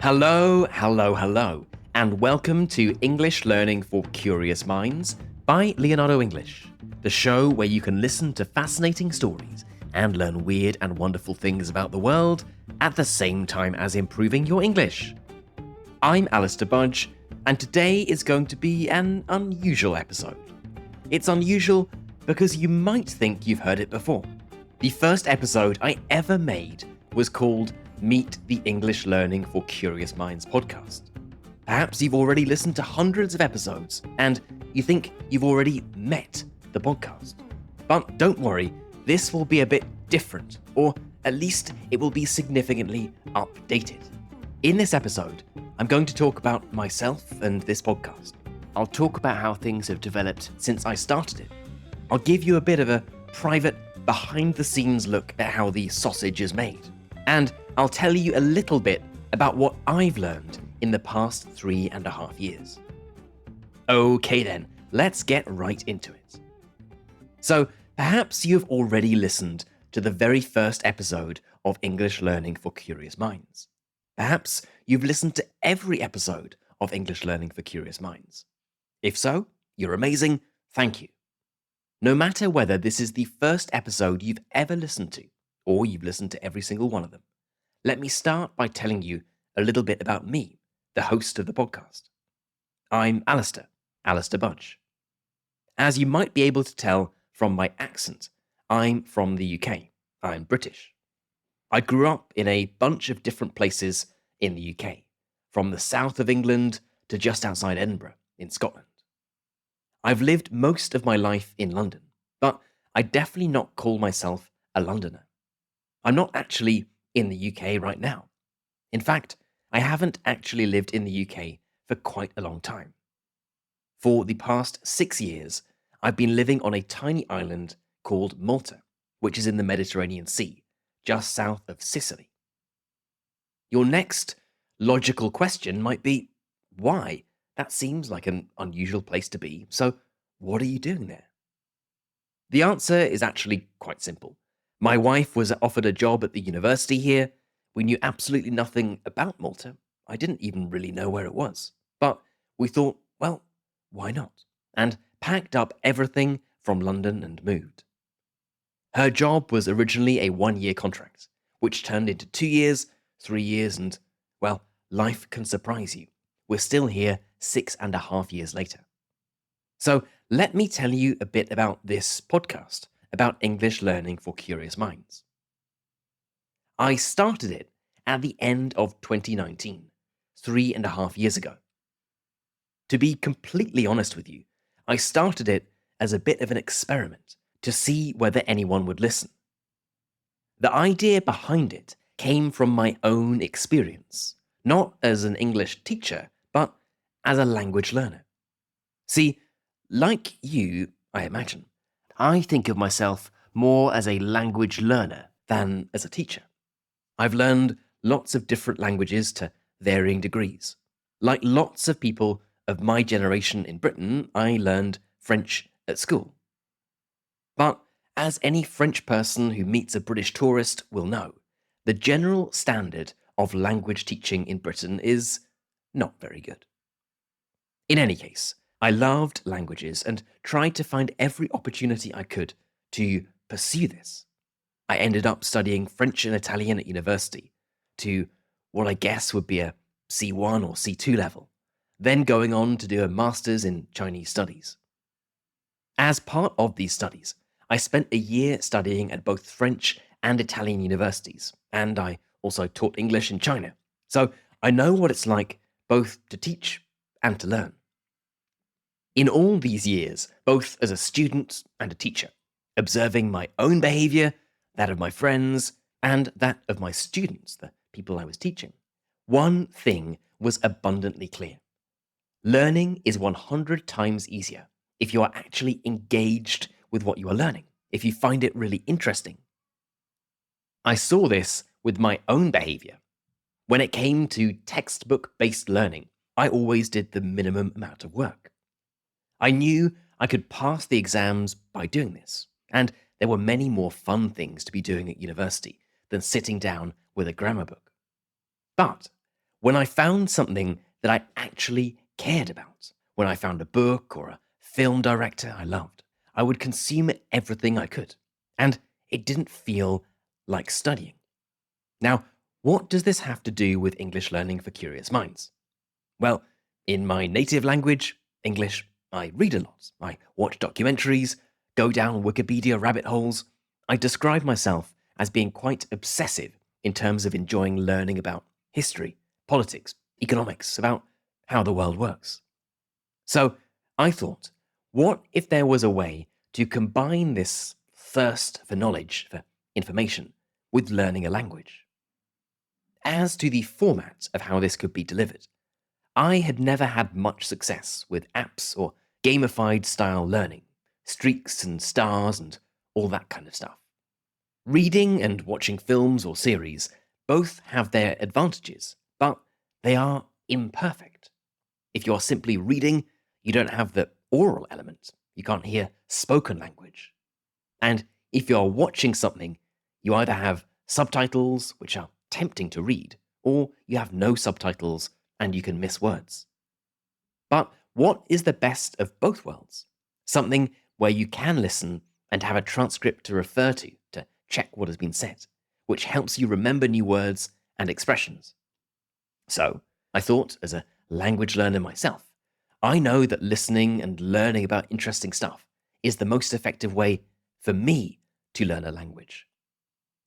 Hello, hello, hello, and welcome to English Learning for Curious Minds by Leonardo English, the show where you can listen to fascinating stories and learn weird and wonderful things about the world at the same time as improving your English. I'm Alistair Budge, and today is going to be an unusual episode. It's unusual because you might think you've heard it before. The first episode I ever made was called Meet the English Learning for Curious Minds podcast. Perhaps you've already listened to hundreds of episodes and you think you've already met the podcast. But don't worry, this will be a bit different, or at least it will be significantly updated. In this episode, I'm going to talk about myself and this podcast. I'll talk about how things have developed since I started it. I'll give you a bit of a private, behind-the-scenes look at how the sausage is made. And I'll tell you a little bit about what I've learned in the past 3.5 years. Okay then, let's get right into it. So, perhaps you've already listened to the very first episode of English Learning for Curious Minds. Perhaps you've listened to every episode of English Learning for Curious Minds. If so, you're amazing, thank you. No matter whether this is the first episode you've ever listened to, or you've listened to every single one of them, let me start by telling you a little bit about me, the host of the podcast. I'm Alistair Budge. As you might be able to tell from my accent, I'm from the UK. I'm British. I grew up in a bunch of different places in the UK, from the south of England to just outside Edinburgh in Scotland. I've lived most of my life in London, but I definitely not call myself a Londoner. I'm not actually in the UK right now. In fact, I haven't actually lived in the UK for quite a long time. For the past 6 years, I've been living on a tiny island called Malta, which is in the Mediterranean Sea, just south of Sicily. Your next logical question might be, why? That seems like an unusual place to be, so what are you doing there? The answer is actually quite simple. My wife was offered a job at the university here. We knew absolutely nothing about Malta. I didn't even really know where it was. But we thought, well, why not? And packed up everything from London and moved. Her job was originally a 1-year contract, which turned into 2 years, 3 years, and, well, life can surprise you. We're still here 6.5 years later. So let me tell you a bit about this podcast, about English Learning for Curious Minds. I started it at the end of 2019, 3.5 years ago. To be completely honest with you, I started it as a bit of an experiment to see whether anyone would listen. The idea behind it came from my own experience, not as an English teacher, but as a language learner. See, like you, I imagine, I think of myself more as a language learner than as a teacher. I've learned lots of different languages to varying degrees. Like lots of people of my generation in Britain, I learned French at school. But as any French person who meets a British tourist will know, the general standard of language teaching in Britain is not very good. In any case, I loved languages and tried to find every opportunity I could to pursue this. I ended up studying French and Italian at university to what I guess would be a C1 or C2 level, then going on to do a master's in Chinese studies. As part of these studies, I spent a year studying at both French and Italian universities, and I also taught English in China, so I know what it's like both to teach and to learn. In all these years, both as a student and a teacher, observing my own behavior, that of my friends, and that of my students, the people I was teaching, one thing was abundantly clear. Learning is 100 times easier if you are actually engaged with what you are learning, if you find it really interesting. I saw this with my own behavior. When it came to textbook-based learning, I always did the minimum amount of work. I knew I could pass the exams by doing this, and there were many more fun things to be doing at university than sitting down with a grammar book. But when I found something that I actually cared about. When I found a book or a film director I loved, I would consume everything I could. And it didn't feel like studying. Now, what does this have to do with English learning for curious minds? Well, in my native language, English, I read a lot. I watch documentaries, go down Wikipedia rabbit holes. I describe myself as being quite obsessive in terms of enjoying learning about history, politics, economics, about how the world works. So I thought, what if there was a way to combine this thirst for knowledge, for information, with learning a language? As to the format of how this could be delivered, I had never had much success with apps or gamified style learning, streaks and stars and all that kind of stuff. Reading and watching films or series both have their advantages, but they are imperfect. If you're simply reading, you don't have the oral element. You can't hear spoken language. And if you're watching something, you either have subtitles, which are tempting to read, or you have no subtitles and you can miss words. But what is the best of both worlds? Something where you can listen and have a transcript to refer to check what has been said, which helps you remember new words and expressions. So, I thought, as a language learner myself, I know that listening and learning about interesting stuff is the most effective way for me to learn a language.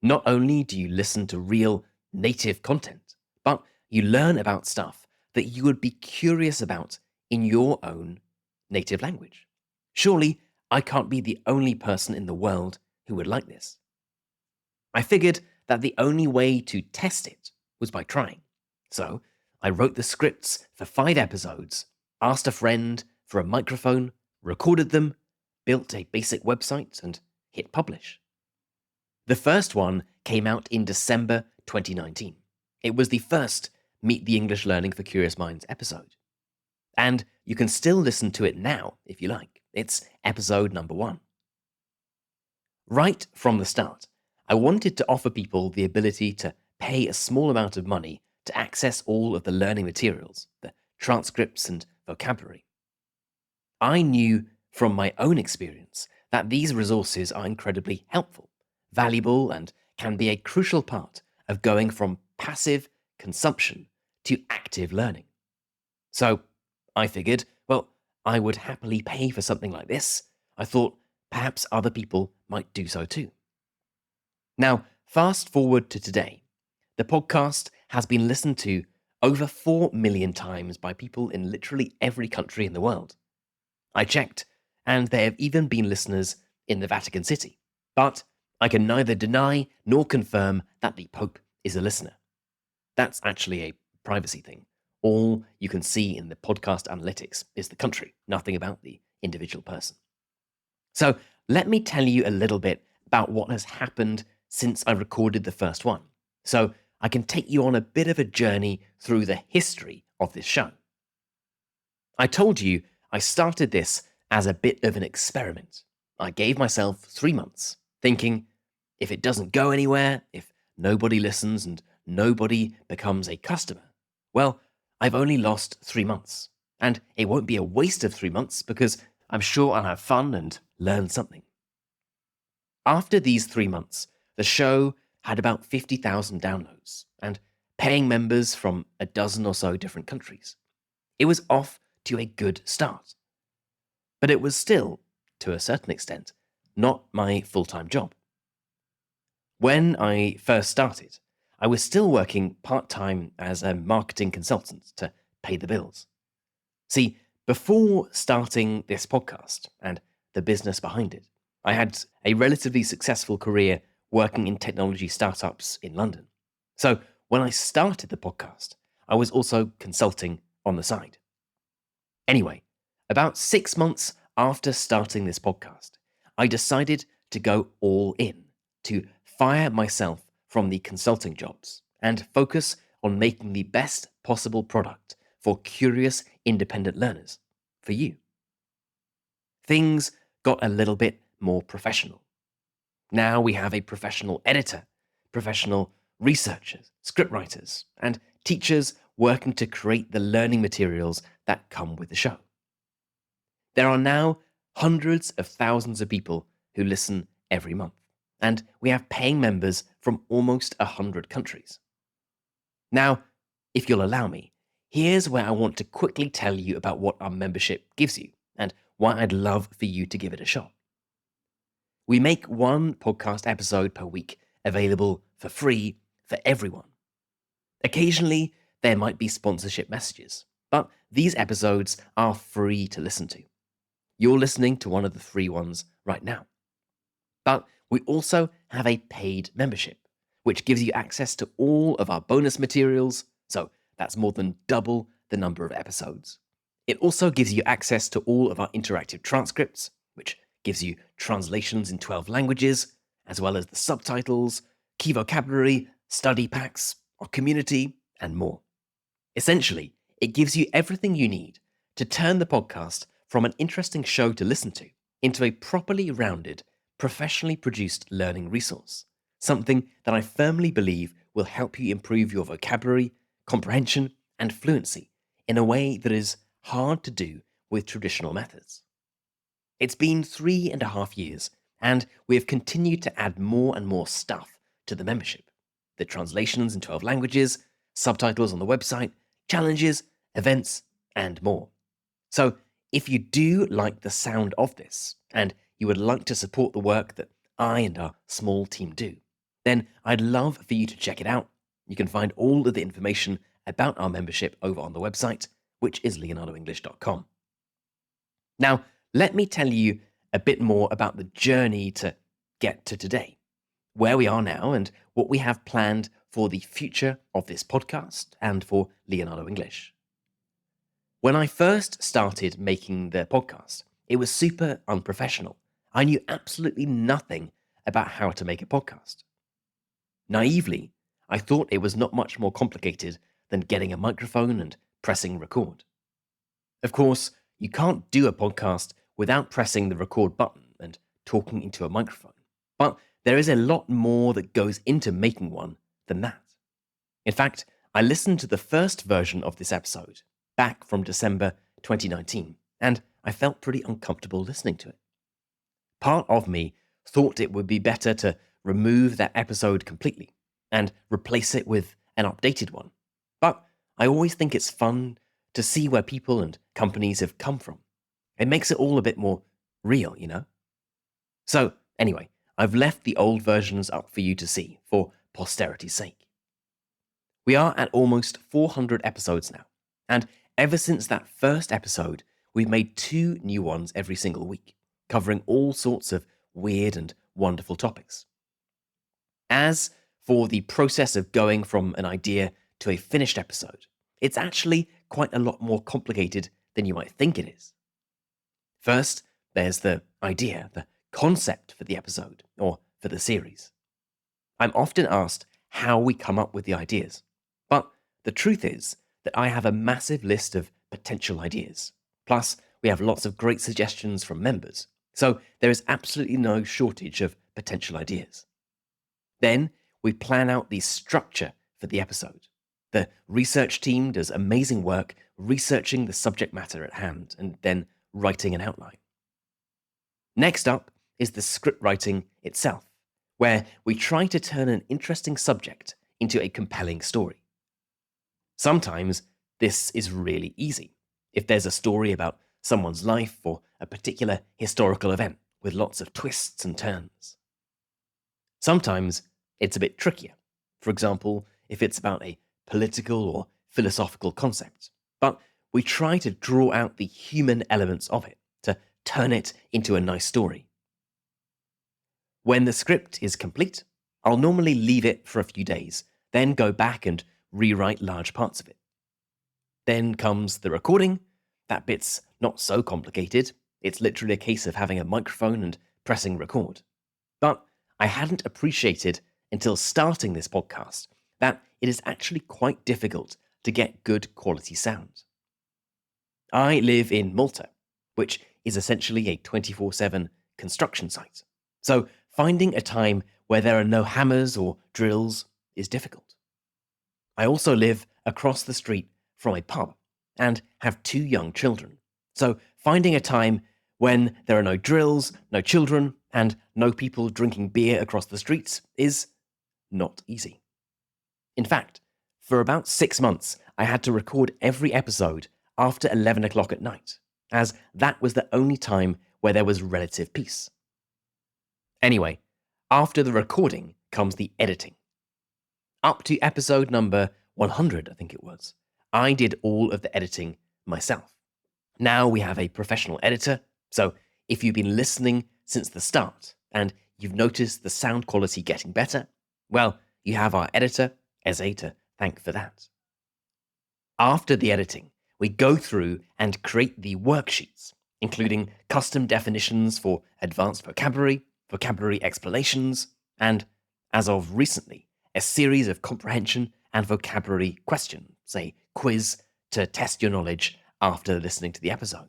Not only do you listen to real native content, but you learn about stuff that you would be curious about in your own native language. Surely, I can't be the only person in the world who would like this. I figured that the only way to test it was by trying. So I wrote the scripts for 5 episodes, asked a friend for a microphone, recorded them, built a basic website, and hit publish. The first one came out in December 2019. It was the first Meet the English Learning for Curious Minds episode. And you can still listen to it now if you like. It's episode number 1. Right from the start, I wanted to offer people the ability to pay a small amount of money to access all of the learning materials, the transcripts and vocabulary. I knew from my own experience that these resources are incredibly helpful, valuable, and can be a crucial part of going from passive consumption to active learning. So I figured, well, I would happily pay for something like this. I thought perhaps other people might do so too. Now, fast forward to today. The podcast has been listened to over 4 million times by people in literally every country in the world. I checked, and there have even been listeners in the Vatican City. But I can neither deny nor confirm that the Pope is a listener. That's actually a privacy thing. All you can see in the podcast analytics is the country, nothing about the individual person. So let me tell you a little bit about what has happened since I recorded the first one, so I can take you on a bit of a journey through the history of this show. I told you I started this as a bit of an experiment. I gave myself 3 months, thinking, if it doesn't go anywhere, if nobody listens and nobody becomes a customer, well, I've only lost 3 months. And it won't be a waste of 3 months because I'm sure I'll have fun and learn something. After these 3 months, the show had about 50,000 downloads and paying members from a dozen or so different countries. It was off to a good start. But it was still, to a certain extent, not my full-time job. When I first started, I was still working part-time as a marketing consultant to pay the bills. See, before starting this podcast and the business behind it, I had a relatively successful career working in technology startups in London. So when I started the podcast, I was also consulting on the side. Anyway, about 6 months after starting this podcast, I decided to go all in, to fire myself from the consulting jobs and focus on making the best possible product for curious independent learners, for you. Things got a little bit more professional. Now we have a professional editor, professional researchers, scriptwriters, and teachers working to create the learning materials that come with the show. There are now hundreds of thousands of people who listen every month, and we have paying members from almost 100 countries. Now, if you'll allow me, here's where I want to quickly tell you about what our membership gives you and why I'd love for you to give it a shot. We make one podcast episode per week available for free for everyone. Occasionally, there might be sponsorship messages, but these episodes are free to listen to. You're listening to one of the free ones right now. But we also have a paid membership, which gives you access to all of our bonus materials, so that's more than double the number of episodes. It also gives you access to all of our interactive transcripts, which gives you translations in 12 languages, as well as the subtitles, key vocabulary, study packs, our community, and more. Essentially, it gives you everything you need to turn the podcast from an interesting show to listen to into a properly rounded, professionally produced learning resource, something that I firmly believe will help you improve your vocabulary, comprehension, and fluency in a way that is hard to do with traditional methods. It's been 3.5 years, and we have continued to add more and more stuff to the membership. The translations in 12 languages, subtitles on the website, challenges, events, and more. So if you do like the sound of this, and you would like to support the work that I and our small team do, then I'd love for you to check it out. You can find all of the information about our membership over on the website, which is leonardoenglish.com. Now, let me tell you a bit more about the journey to get to today, where we are now and what we have planned for the future of this podcast and for Leonardo English. When I first started making the podcast, it was super unprofessional. I knew absolutely nothing about how to make a podcast. Naively, I thought it was not much more complicated than getting a microphone and pressing record. Of course, you can't do a podcast without pressing the record button and talking into a microphone, but there is a lot more that goes into making one than that. In fact, I listened to the first version of this episode back from December 2019, and I felt pretty uncomfortable listening to it. Part of me thought it would be better to remove that episode completely and replace it with an updated one. But I always think it's fun to see where people and companies have come from. It makes it all a bit more real, you know? So anyway, I've left the old versions up for you to see for posterity's sake. We are at almost 400 episodes now, and ever since that first episode, we've made 2 new ones every single week, covering all sorts of weird and wonderful topics. As for the process of going from an idea to a finished episode, it's actually quite a lot more complicated than you might think it is. First, there's the idea, the concept for the episode, or for the series. I'm often asked how we come up with the ideas, but the truth is that I have a massive list of potential ideas. Plus, we have lots of great suggestions from members, so there is absolutely no shortage of potential ideas. Then, we plan out the structure for the episode. The research team does amazing work researching the subject matter at hand and then writing an outline. Next up is the script writing itself, where we try to turn an interesting subject into a compelling story. Sometimes this is really easy, if there's a story about someone's life or a particular historical event with lots of twists and turns. Sometimes it's a bit trickier, for example, if it's about a political or philosophical concept, but we try to draw out the human elements of it to turn it into a nice story. When the script is complete, I'll normally leave it for a few days, then go back and rewrite large parts of it. Then comes the recording. That bit's not so complicated. It's literally a case of having a microphone and pressing record. But I hadn't appreciated until starting this podcast that it is actually quite difficult to get good quality sound. I live in Malta, which is essentially a 24/7 construction site. So finding a time where there are no hammers or drills is difficult. I also live across the street from a pub and have 2 young children. So finding a time when there are no drills, no children, and no people drinking beer across the streets is not easy. In fact, for about 6 months, I had to record every episode after 11 o'clock at night, as that was the only time where there was relative peace. Anyway, after the recording comes the editing. Up to episode number 100, I think it was, I did all of the editing myself. Now we have a professional editor, so if you've been listening since the start and you've noticed the sound quality getting better, well, you have our editor, Eze, to thank for that. After the editing, we go through and create the worksheets, including custom definitions for advanced vocabulary, vocabulary explanations, and, as of recently, a series of comprehension and vocabulary questions, a quiz to test your knowledge after listening to the episode.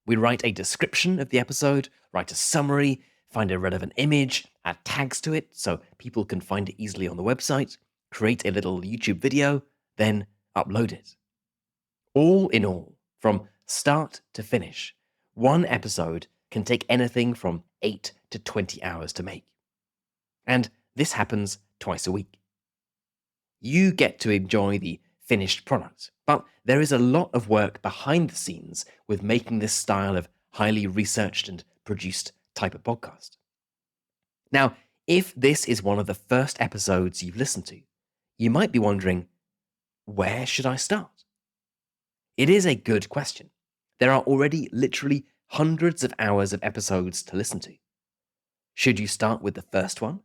We write a description of the episode, write a summary, find a relevant image, add tags to it so people can find it easily on the website, create a little YouTube video, then upload it. All in all, from start to finish, one episode can take anything from 8 to 20 hours to make. And this happens twice a week. You get to enjoy the finished product, but there is a lot of work behind the scenes with making this style of highly researched and produced type of podcast. Now, if this is one of the first episodes you've listened to, you might be wondering, where should I start? It is a good question. There are already literally hundreds of hours of episodes to listen to. Should you start with the first one?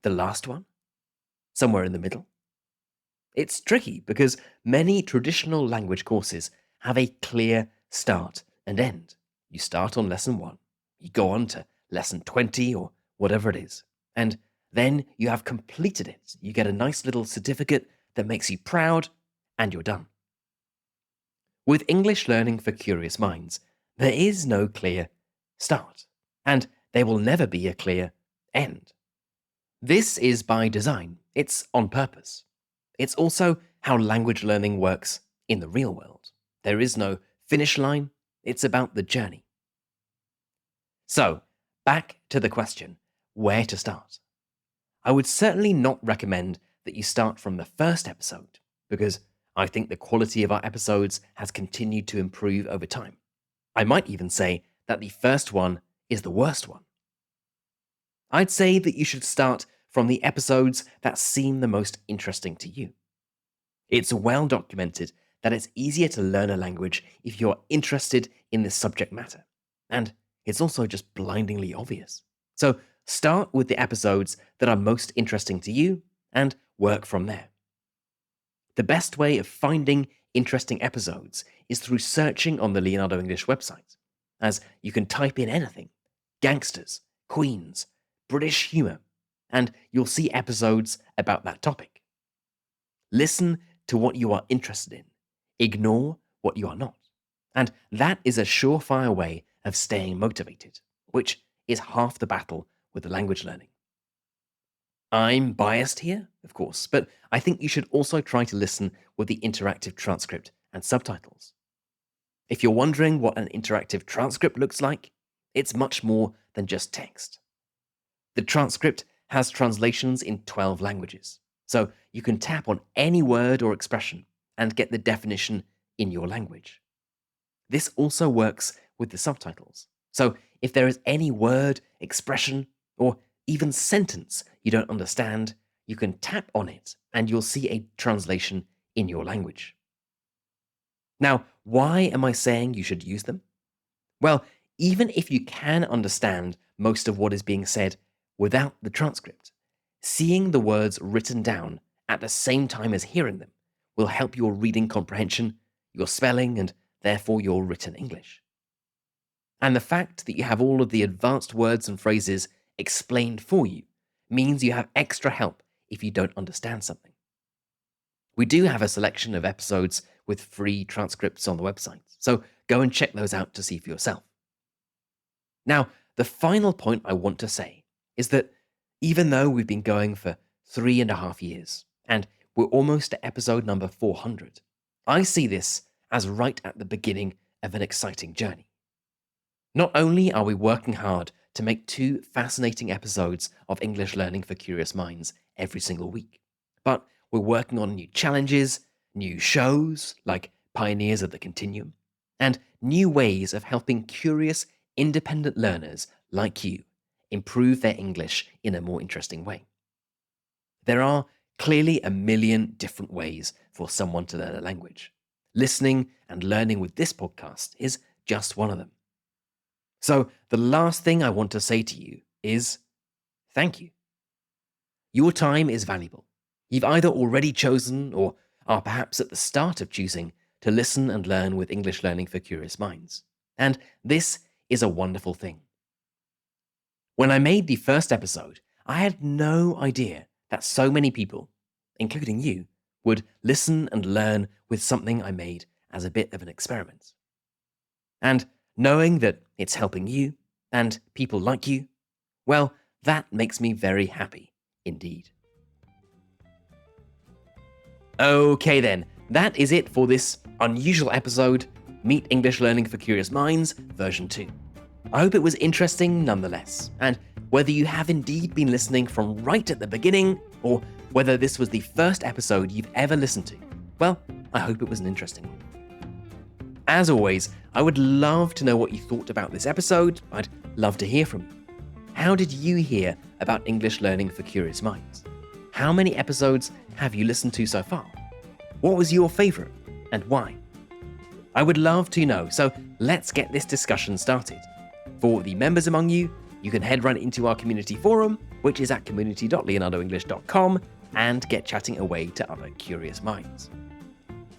The last one? Somewhere in the middle? It's tricky because many traditional language courses have a clear start and end. You start on lesson 1, you go on to lesson 20 or whatever it is, and then you have completed it. You get a nice little certificate that makes you proud, and you're done. With English learning for curious minds, there is no clear start, and there will never be a clear end. This is by design. It's on purpose. It's also how language learning works in the real world. There is no finish line. It's about the journey. So, back to the question, where to start? I would certainly not recommend that you start from the first episode, because I think the quality of our episodes has continued to improve over time. I might even say that the first one is the worst one. I'd say that you should start from the episodes that seem the most interesting to you. It's well documented that it's easier to learn a language if you're interested in the subject matter, and it's also just blindingly obvious. So start with the episodes that are most interesting to you and work from there. The best way of finding interesting episodes is through searching on the Leonardo English website, as you can type in anything: gangsters, queens, British humour, and you'll see episodes about that topic. Listen to what you are interested in, ignore what you are not, and that is a surefire way of staying motivated, which is half the battle with the language learning. I'm biased here, of course, but I think you should also try to listen with the interactive transcript and subtitles. If you're wondering what an interactive transcript looks like, it's much more than just text. The transcript has translations in 12 languages, so you can tap on any word or expression and get the definition in your language. This also works with the subtitles, so if there is any word, expression, or even sentence you don't understand, you can tap on it and you'll see a translation in your language. Now, why am I saying you should use them? Well, even if you can understand most of what is being said without the transcript, seeing the words written down at the same time as hearing them will help your reading comprehension, your spelling, and therefore your written English. And the fact that you have all of the advanced words and phrases explained for you means you have extra help if you don't understand something. We do have a selection of episodes with free transcripts on the website, so go and check those out to see for yourself. Now, the final point I want to say is that even though we've been going for 3.5 years, and we're almost at episode number 400. I see this as right at the beginning of an exciting journey. Not only are we working hard to make 2 fascinating episodes of English Learning for Curious Minds every single week, but we're working on new challenges, new shows like Pioneers of the Continuum, and new ways of helping curious, independent learners like you improve their English in a more interesting way. There are clearly a million different ways for someone to learn a language. Listening and learning with this podcast is just one of them. So the last thing I want to say to you is thank you. Your time is valuable. You've either already chosen or are perhaps at the start of choosing to listen and learn with English Learning for Curious Minds. And this is a wonderful thing. When I made the first episode, I had no idea that so many people, including you, would listen and learn with something I made as a bit of an experiment. And knowing that it's helping you and people like you, well, that makes me very happy indeed. Okay then, that is it for this unusual episode, Meet English Learning for Curious Minds, version 2. I hope it was interesting nonetheless, and whether you have indeed been listening from right at the beginning, or whether this was the first episode you've ever listened to, well, I hope it was an interesting one. As always, I would love to know what you thought about this episode. I'd love to hear from you. How did you hear about English Learning for Curious Minds? How many episodes have you listened to so far? What was your favorite and why? I would love to know, so let's get this discussion started. For the members among you, you can head right into our community forum, which is at community.leonardoenglish.com, and get chatting away to other curious minds.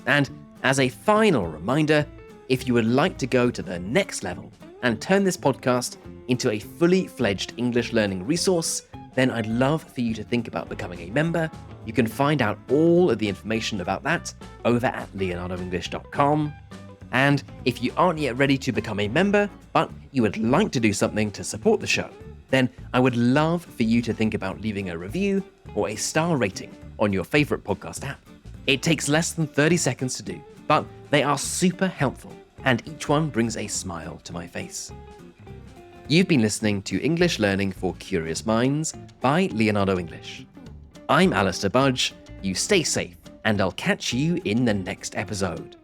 And as a final reminder, if you would like to go to the next level and turn this podcast into a fully fledged English learning resource, then I'd love for you to think about becoming a member. You can find out all of the information about that over at leonardoenglish.com. And if you aren't yet ready to become a member, but you would like to do something to support the show, then I would love for you to think about leaving a review or a star rating on your favorite podcast app. It takes less than 30 seconds to do, but they are super helpful, and each one brings a smile to my face. You've been listening to English Learning for Curious Minds by Leonardo English. I'm Alistair Budge, you stay safe, and I'll catch you in the next episode.